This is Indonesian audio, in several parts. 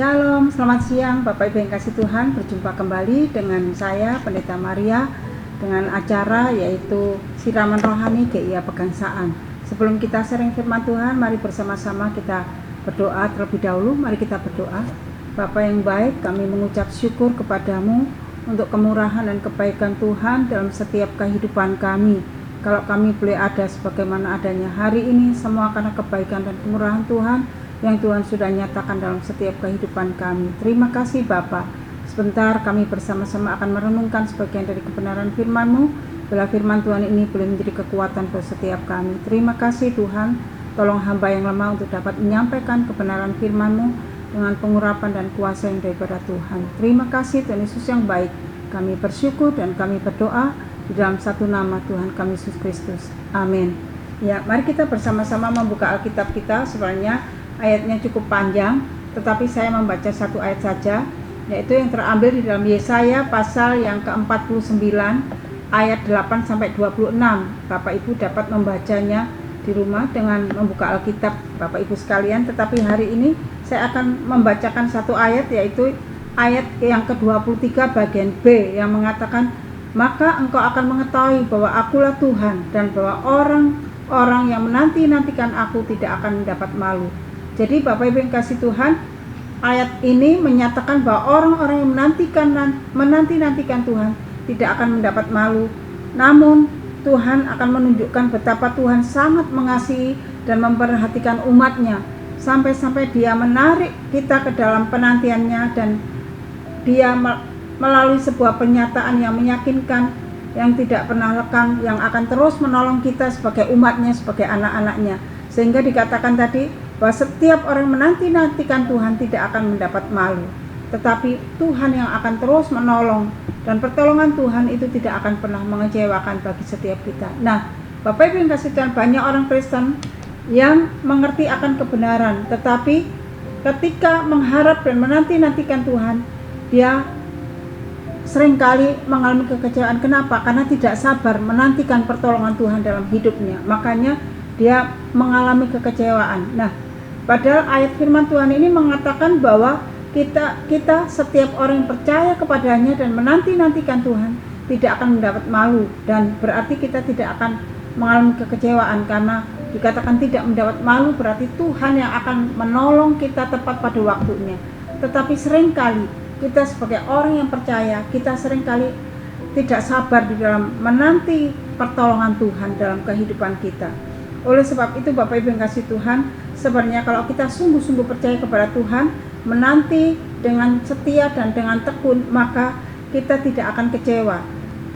Shalom, selamat siang Bapak Ibu yang kasih Tuhan. Berjumpa kembali dengan saya Pendeta Maria dengan acara yaitu Siraman Rohani GIA Pegangsaan. Sebelum kita sharing firman Tuhan, mari bersama-sama kita berdoa terlebih dahulu. Mari kita berdoa. Bapa yang baik, kami mengucap syukur kepadamu untuk kemurahan dan kebaikan Tuhan dalam setiap kehidupan kami. Kalau kami boleh ada sebagaimana adanya hari ini, semua karena kebaikan dan kemurahan Tuhan yang Tuhan sudah nyatakan dalam setiap kehidupan kami. Terima kasih Bapa. Sebentar kami bersama-sama akan merenungkan sebagian dari kebenaran firman-Mu. Bila firman Tuhan ini boleh menjadi kekuatan buat setiap kami. Terima kasih Tuhan. Tolong hamba yang lemah untuk dapat menyampaikan kebenaran firman-Mu dengan pengurapan dan kuasa yang daripada Tuhan. Terima kasih Tuhan Yesus yang baik. Kami bersyukur dan kami berdoa di dalam satu nama Tuhan kami Yesus Kristus. Amin. Ya, mari kita bersama-sama membuka Alkitab kita. Sebenarnya ayatnya cukup panjang, tetapi saya membaca satu ayat saja, yaitu yang terambil di dalam Yesaya pasal yang ke-49 ayat 8-26. Bapak Ibu dapat membacanya di rumah dengan membuka Alkitab Bapak Ibu sekalian. Tetapi hari ini saya akan membacakan satu ayat, yaitu ayat yang ke-23 bagian B yang mengatakan, maka engkau akan mengetahui bahwa akulah Tuhan, dan bahwa orang-orang yang menanti-nantikan aku tidak akan mendapat malu. Jadi Bapak Ibu yang kasih Tuhan, ayat ini menyatakan bahwa orang-orang yang menanti-nantikan Tuhan tidak akan mendapat malu. Namun Tuhan akan menunjukkan betapa Tuhan sangat mengasihi dan memperhatikan umatnya, sampai-sampai Dia menarik kita ke dalam penantiannya, dan Dia melalui sebuah pernyataan yang meyakinkan, yang tidak pernah lekang, yang akan terus menolong kita sebagai umatnya, sebagai anak-anaknya. Sehingga dikatakan tadi bahwa setiap orang menanti-nantikan Tuhan tidak akan mendapat malu, tetapi Tuhan yang akan terus menolong, dan pertolongan Tuhan itu tidak akan pernah mengecewakan bagi setiap kita. Nah, Bapak Ibu yang kasih Tuhan, banyak orang Kristen yang mengerti akan kebenaran, tetapi ketika mengharap dan menanti-nantikan Tuhan, dia seringkali mengalami kekecewaan. Kenapa? Karena tidak sabar menantikan pertolongan Tuhan dalam hidupnya. Makanya dia mengalami kekecewaan. Nah, padahal ayat firman Tuhan ini mengatakan bahwa kita setiap orang yang percaya kepadanya dan menanti-nantikan Tuhan tidak akan mendapat malu, dan berarti kita tidak akan mengalami kekecewaan. Karena dikatakan tidak mendapat malu, berarti Tuhan yang akan menolong kita tepat pada waktunya. Tetapi seringkali kita sebagai orang yang percaya, kita seringkali tidak sabar di dalam menanti pertolongan Tuhan dalam kehidupan kita. Oleh sebab itu Bapak Ibu yang kasih Tuhan, sebenarnya kalau kita sungguh-sungguh percaya kepada Tuhan, menanti dengan setia dan dengan tekun, maka kita tidak akan kecewa.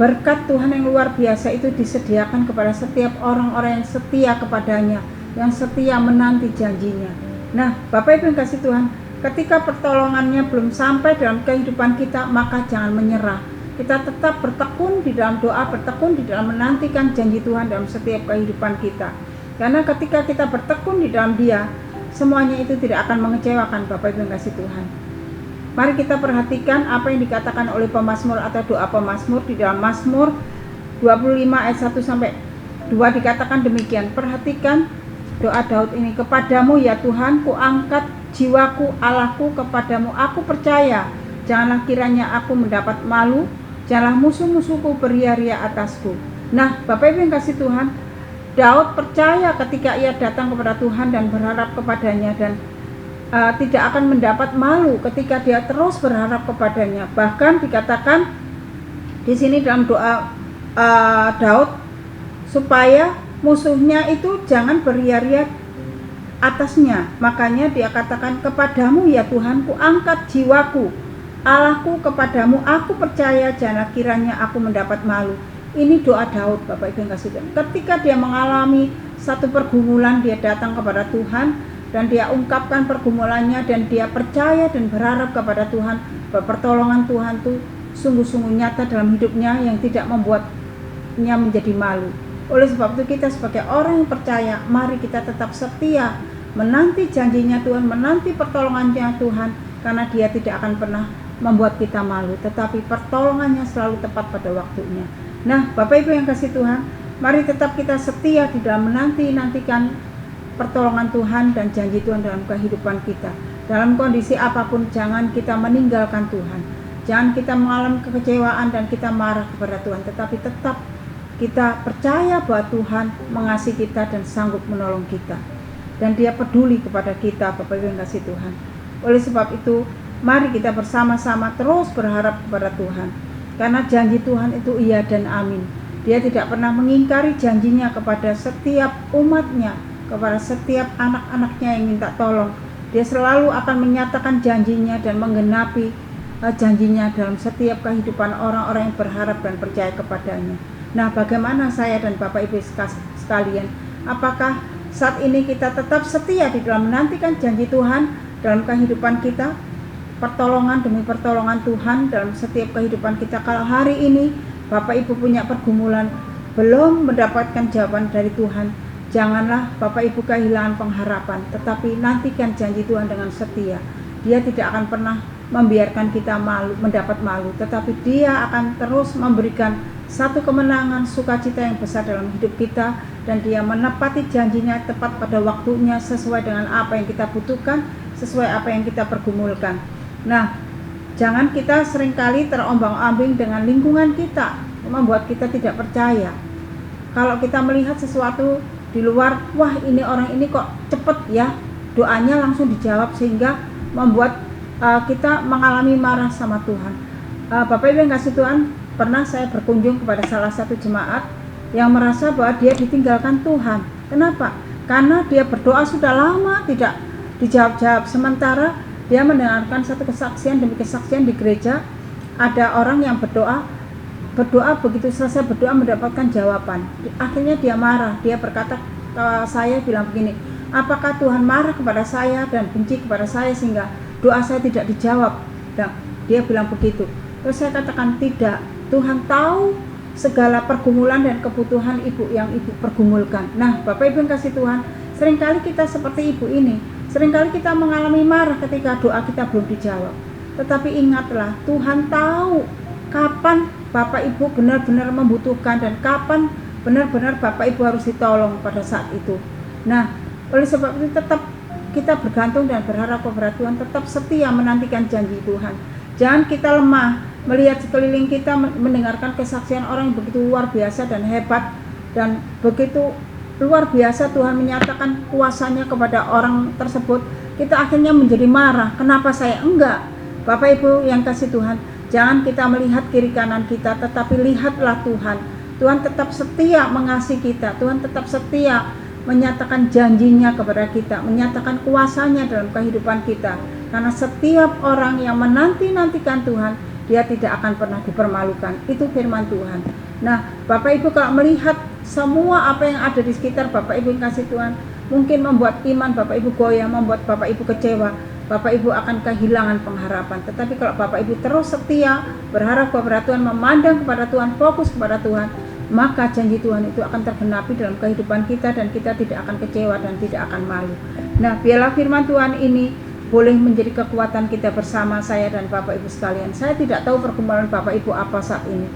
Berkat Tuhan yang luar biasa itu disediakan kepada setiap orang-orang yang setia kepadanya, yang setia menanti janjinya. Nah, Bapak Ibu yang kasih Tuhan, ketika pertolongannya belum sampai dalam kehidupan kita, maka jangan menyerah. Kita tetap bertekun di dalam doa, bertekun di dalam menantikan janji Tuhan dalam setiap kehidupan kita. Karena ketika kita bertekun di dalam Dia, semuanya itu tidak akan mengecewakan Bapak Ibu yang kasih Tuhan. Mari kita perhatikan apa yang dikatakan oleh pemazmur atau doa pemazmur di dalam Mazmur 25 ayat 1-2 dikatakan demikian. Perhatikan doa Daud ini, kepadamu ya Tuhan, ku angkat jiwaku, Allahku, kepadamu aku percaya. Janganlah kiranya aku mendapat malu, janganlah musuh-musuhku beria-ria atasku. Nah, Bapak Ibu yang kasih Tuhan, Daud percaya ketika ia datang kepada Tuhan dan berharap kepadanya, dan tidak akan mendapat malu ketika dia terus berharap kepadanya. Bahkan dikatakan di sini dalam doa Daud, supaya musuhnya itu jangan beria-ria atasnya. Makanya dia katakan, kepadamu ya Tuhan, ku angkat jiwaku, Allahku, kepadamu aku percaya, janganlah kiranya aku mendapat malu. Ini doa Daud, Bapak Ibu yang kasih Tuhan. Ketika dia mengalami satu pergumulan, dia datang kepada Tuhan dan dia ungkapkan pergumulannya, dan dia percaya dan berharap kepada Tuhan bahwa pertolongan Tuhan itu sungguh-sungguh nyata dalam hidupnya, yang tidak membuatnya menjadi malu. Oleh sebab itu kita sebagai orang yang percaya, mari kita tetap setia menanti janjinya Tuhan, menanti pertolongannya Tuhan, karena Dia tidak akan pernah membuat kita malu, tetapi pertolongannya selalu tepat pada waktunya. Nah, Bapak Ibu yang kasih Tuhan, mari tetap kita setia di dalam menanti-nantikan pertolongan Tuhan dan janji Tuhan dalam kehidupan kita. Dalam kondisi apapun, jangan kita meninggalkan Tuhan. Jangan kita mengalami kekecewaan dan kita marah kepada Tuhan, tetapi tetap kita percaya bahwa Tuhan mengasihi kita dan sanggup menolong kita. Dan Dia peduli kepada kita, Bapak Ibu yang kasih Tuhan. Oleh sebab itu, mari kita bersama-sama terus berharap kepada Tuhan. Karena janji Tuhan itu iya dan amin. Dia tidak pernah mengingkari janjinya kepada setiap umatnya, kepada setiap anak-anaknya yang minta tolong. Dia selalu akan menyatakan janjinya dan menggenapi janjinya dalam setiap kehidupan orang-orang yang berharap dan percaya kepadanya. Nah, bagaimana saya dan Bapak Ibu sekalian? Apakah saat ini kita tetap setia di dalam menantikan janji Tuhan dalam kehidupan kita? Pertolongan demi pertolongan Tuhan dalam setiap kehidupan kita. Kalau hari ini Bapak Ibu punya pergumulan, belum mendapatkan jawaban dari Tuhan, janganlah Bapak Ibu kehilangan pengharapan, tetapi nantikan janji Tuhan dengan setia. Dia tidak akan pernah membiarkan kita mendapat malu, tetapi Dia akan terus memberikan satu kemenangan, sukacita yang besar dalam hidup kita, dan Dia menepati janjinya tepat pada waktunya sesuai dengan apa yang kita butuhkan, sesuai apa yang kita pergumulkan. Nah, jangan kita seringkali terombang-ambing dengan lingkungan kita, membuat kita tidak percaya. Kalau kita melihat sesuatu di luar, wah ini orang ini kok cepet ya, doanya langsung dijawab, sehingga membuat kita mengalami marah sama Tuhan. Bapak Ibu yang kasih Tuhan, pernah saya berkunjung kepada salah satu jemaat yang merasa bahwa dia ditinggalkan Tuhan. Kenapa? Karena dia berdoa sudah lama tidak dijawab-jawab, sementara dia mendengarkan satu kesaksian demi kesaksian di gereja. Ada orang yang berdoa begitu selesai berdoa mendapatkan jawaban. Akhirnya dia marah, dia berkata ke saya, bilang begini, apakah Tuhan marah kepada saya dan benci kepada saya sehingga doa saya tidak dijawab? Dan dia bilang begitu. Terus saya katakan tidak, Tuhan tahu segala pergumulan dan kebutuhan ibu yang ibu pergumulkan. Nah, Bapak Ibu yang kasih Tuhan, seringkali kita seperti ibu ini, seringkali kita mengalami marah ketika doa kita belum dijawab. Tetapi ingatlah, Tuhan tahu kapan Bapak Ibu benar-benar membutuhkan dan kapan benar-benar Bapak Ibu harus ditolong pada saat itu. Nah, oleh sebab itu tetap kita bergantung dan berharap kepada Tuhan, tetap setia menantikan janji Tuhan. Jangan kita lemah melihat sekeliling kita, mendengarkan kesaksian orang yang begitu luar biasa dan hebat, dan begitu luar biasa Tuhan menyatakan kuasanya kepada orang tersebut. Kita akhirnya menjadi marah, kenapa saya enggak? Bapak Ibu yang kasih Tuhan, jangan kita melihat kiri kanan kita, tetapi lihatlah Tuhan. Tuhan tetap setia mengasihi kita, Tuhan tetap setia menyatakan janjinya kepada kita, menyatakan kuasanya dalam kehidupan kita. Karena setiap orang yang menanti-nantikan Tuhan, dia tidak akan pernah dipermalukan. Itu firman Tuhan. Nah, Bapak Ibu kalau melihat semua apa yang ada di sekitar Bapak Ibu yang kasih Tuhan, mungkin membuat iman Bapak Ibu goyah, membuat Bapak Ibu kecewa, Bapak Ibu akan kehilangan pengharapan. Tetapi kalau Bapak Ibu terus setia, berharap kepada Tuhan, memandang kepada Tuhan, fokus kepada Tuhan, maka janji Tuhan itu akan tergenapi dalam kehidupan kita, dan kita tidak akan kecewa dan tidak akan malu. Nah, biarlah firman Tuhan ini boleh menjadi kekuatan kita bersama, saya dan Bapak Ibu sekalian. Saya tidak tahu pergumulan Bapak Ibu apa saat ini.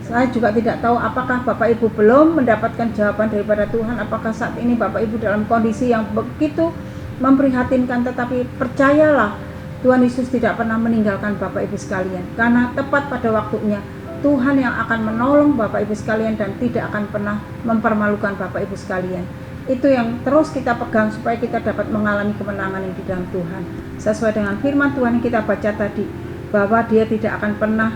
Saya juga tidak tahu apakah Bapak Ibu belum mendapatkan jawaban daripada Tuhan, apakah saat ini Bapak Ibu dalam kondisi yang begitu memprihatinkan, tetapi percayalah, Tuhan Yesus tidak pernah meninggalkan Bapak Ibu sekalian. Karena tepat pada waktunya, Tuhan yang akan menolong Bapak Ibu sekalian dan tidak akan pernah mempermalukan Bapak Ibu sekalian. Itu yang terus kita pegang supaya kita dapat mengalami kemenangan yang di dalam Tuhan. Sesuai dengan firman Tuhan yang kita baca tadi, bahwa Dia tidak akan pernah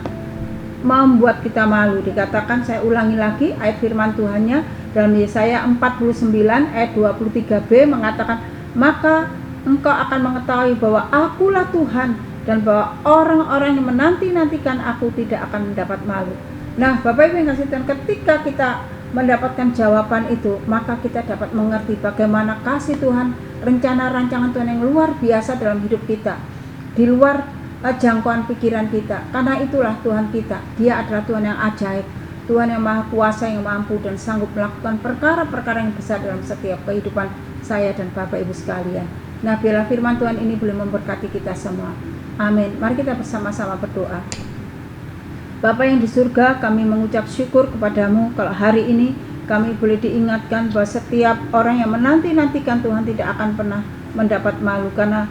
membuat kita malu. Dikatakan, saya ulangi lagi ayat firman Tuhannya dalam Yesaya 49 ayat 23b mengatakan, maka engkau akan mengetahui bahwa akulah Tuhan, dan bahwa orang-orang yang menanti-nantikan aku tidak akan mendapat malu. Nah, Bapak Ibu yang kasih Tuhan, ketika kita mendapatkan jawaban itu, maka kita dapat mengerti bagaimana kasih Tuhan, rencana rancangan Tuhan yang luar biasa dalam hidup kita, di luar jangkauan pikiran kita. Karena itulah Tuhan kita, Dia adalah Tuhan yang ajaib, Tuhan yang maha kuasa, yang mampu dan sanggup melakukan perkara-perkara yang besar dalam setiap kehidupan saya dan Bapak Ibu sekalian. Nah, biarlah firman Tuhan ini boleh memberkati kita semua. Amin. Mari kita bersama-sama berdoa. Bapa yang di surga, kami mengucap syukur kepadamu kalau hari ini kami boleh diingatkan bahwa setiap orang yang menanti-nantikan Tuhan tidak akan pernah mendapat malu, karena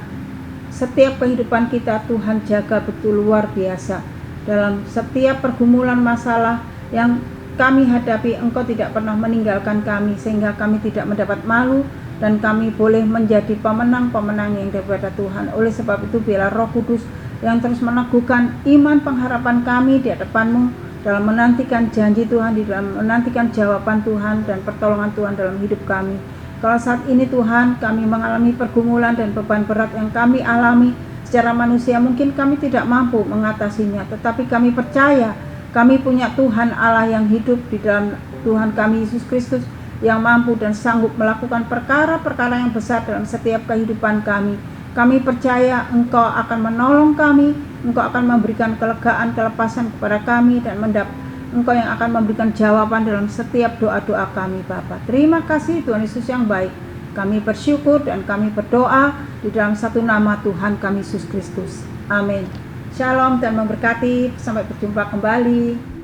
setiap kehidupan kita Tuhan jaga betul luar biasa. Dalam setiap pergumulan masalah yang kami hadapi, Engkau tidak pernah meninggalkan kami, sehingga kami tidak mendapat malu, dan kami boleh menjadi pemenang-pemenang yang daripada Tuhan. Oleh sebab itu, biarlah Roh Kudus yang terus meneguhkan iman pengharapan kami di hadapan-Mu, dalam menantikan janji Tuhan, di dalam menantikan jawaban Tuhan dan pertolongan Tuhan dalam hidup kami. Kalau saat ini Tuhan, kami mengalami pergumulan dan beban berat yang kami alami secara manusia, mungkin kami tidak mampu mengatasinya, tetapi kami percaya kami punya Tuhan Allah yang hidup di dalam Tuhan kami Yesus Kristus, yang mampu dan sanggup melakukan perkara-perkara yang besar dalam setiap kehidupan kami. Kami percaya Engkau akan menolong kami, Engkau akan memberikan kelegaan, kelepasan kepada kami, dan Engkau yang akan memberikan jawaban dalam setiap doa-doa kami, Bapa. Terima kasih Tuhan Yesus yang baik. Kami bersyukur dan kami berdoa di dalam satu nama Tuhan kami Yesus Kristus. Amin. Shalom dan memberkati. Sampai berjumpa kembali.